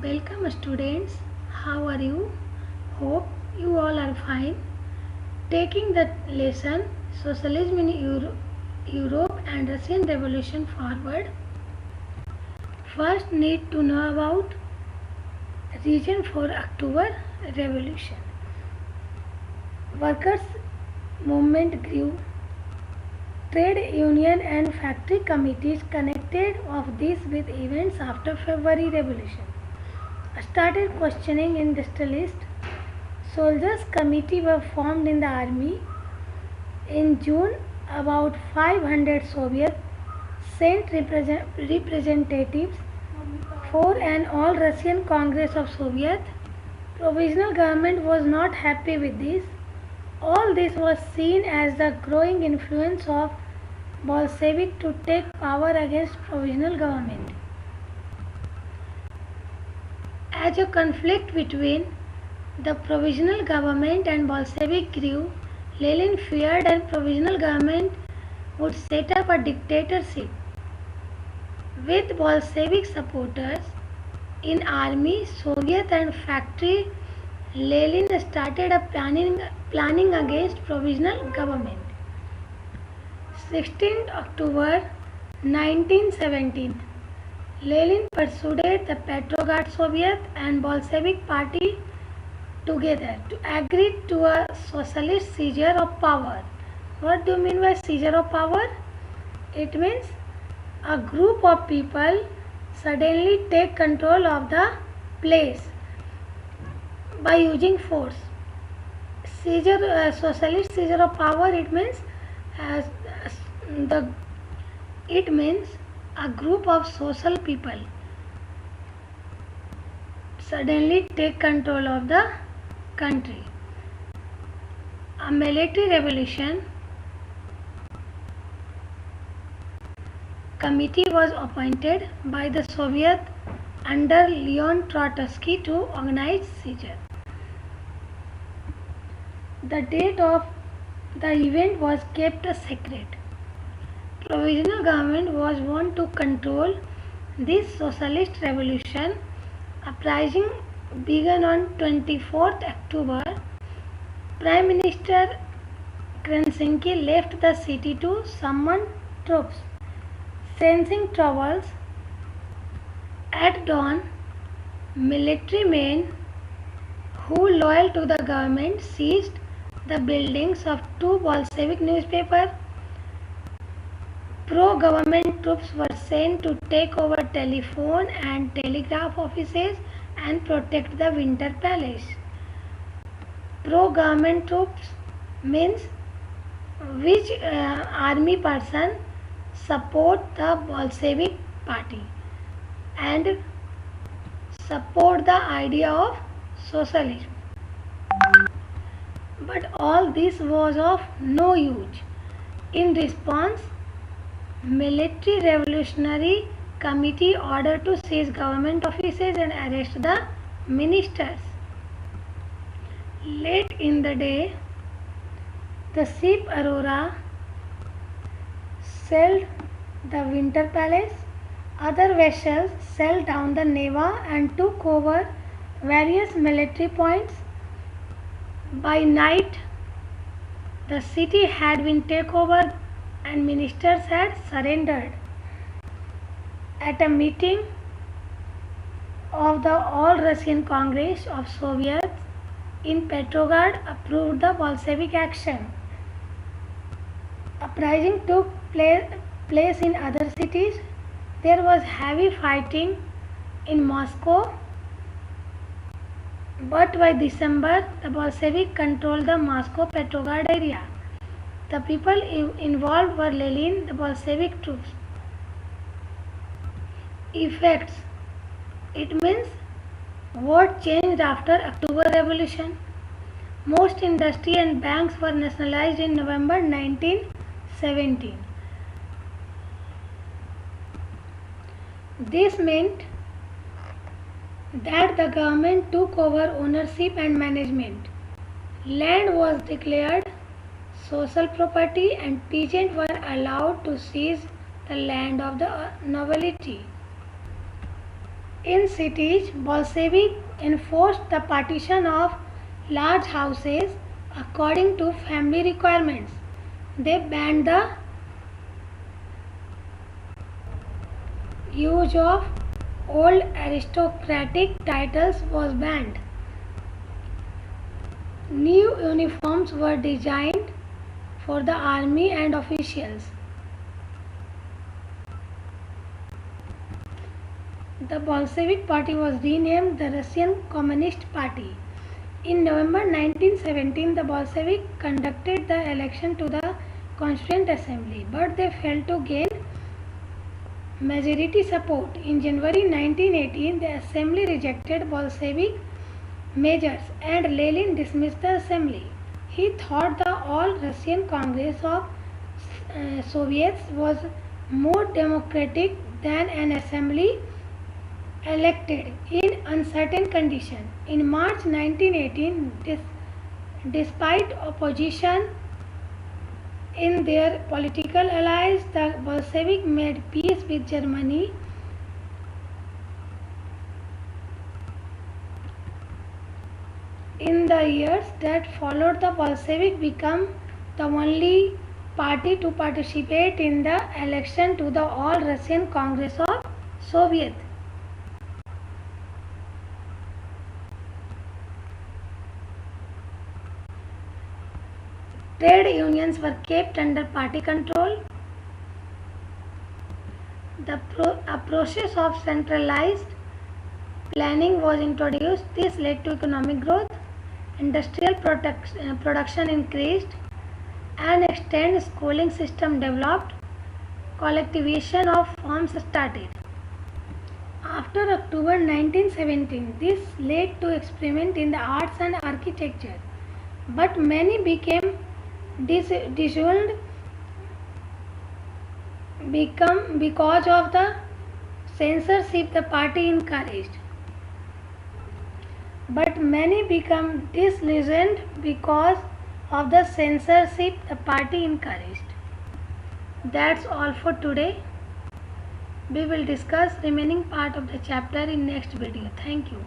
Welcome students, how are you? Hope you all are fine. Taking the lesson Socialism in Europe and Russian Revolution forward. First need to know about reason for October Revolution. Workers movement grew. Trade union and factory committees connected of this with events after February Revolution started questioning industrialists. Soldiers' committee were formed in the army. In June, about 500 Soviets sent representatives for an all-Russian Congress of Soviets. Provisional government was not happy with this. All this was seen as the growing influence of Bolshevik to take power against provisional government. As a conflict between the provisional government and Bolshevik grew, Lenin feared a provisional government would set up a dictatorship. With Bolshevik supporters in army, Soviet and factory, Lenin started a planning against provisional government. 16th October 1917, Lenin persuaded the Petrograd Soviet and Bolshevik party together to agree to a socialist seizure of power. What do you mean by seizure of power? It means a group of people suddenly take control of the place by using force. Socialist seizure of power. It means a group of social people suddenly take control of the country. A military revolution committee was appointed by the Soviet under Leon Trotsky to organize seizure. The date of the event was kept a secret. Provisional government was want to control this socialist revolution. Uprising began on 24th October. Prime Minister Krensinski left the city to summon troops. Sensing troubles, at dawn, military men who loyal to the government seized the buildings of two Bolshevik newspapers. Pro-government troops were sent to take over telephone and telegraph offices and protect the Winter Palace. Pro-government troops means which army person support the Bolshevik party and support the idea of socialism. But all this was of no use. In response, Military Revolutionary Committee ordered to seize government offices and arrest the ministers. Late in the day, the ship Aurora sailed the Winter Palace. Other vessels sailed down the Neva and took over various military points. By night, the city had been taken over and ministers had surrendered. At a meeting of the All-Russian Congress of Soviets in Petrograd approved the Bolshevik action. Uprising took place in other cities. There was heavy fighting in Moscow, but by December, the Bolshevik controlled the Moscow-Petrograd area. The people involved were Lenin, the Bolshevik troops. Effects. It means what changed after October Revolution. Most industry and banks were nationalized in November 1917. This meant that the government took over ownership and management. Land was declared social property and peasants were allowed to seize the land of the nobility. In cities, Bolsheviks enforced the partition of large houses according to family requirements. They banned the use of old aristocratic titles was banned. New uniforms were designed for the army and officials. The Bolshevik Party was renamed the Russian Communist Party. In November 1917, the Bolsheviks conducted the election to the Constituent Assembly, but they failed to gain majority support. In January 1918, the Assembly rejected Bolshevik measures and Lenin dismissed the Assembly. He thought the All-Russian Congress of Soviets was more democratic than an assembly elected in uncertain conditions. In March 1918, despite opposition in their political allies, the Bolsheviks made peace with Germany. In the years that followed, the Bolsheviks became the only party to participate in the election to the All-Russian Congress of Soviets. Trade unions were kept under party control. A process of centralized planning was introduced. This led to economic growth. Industrial production increased. An extended schooling system developed. Collectivization of firms started. After October 1917, this led to experiment in the arts and architecture, but many became dissolved because of the censorship the party encouraged. But many become disillusioned because of the censorship the party encouraged. That's all for today. We will discuss remaining part of the chapter in next video. Thank you.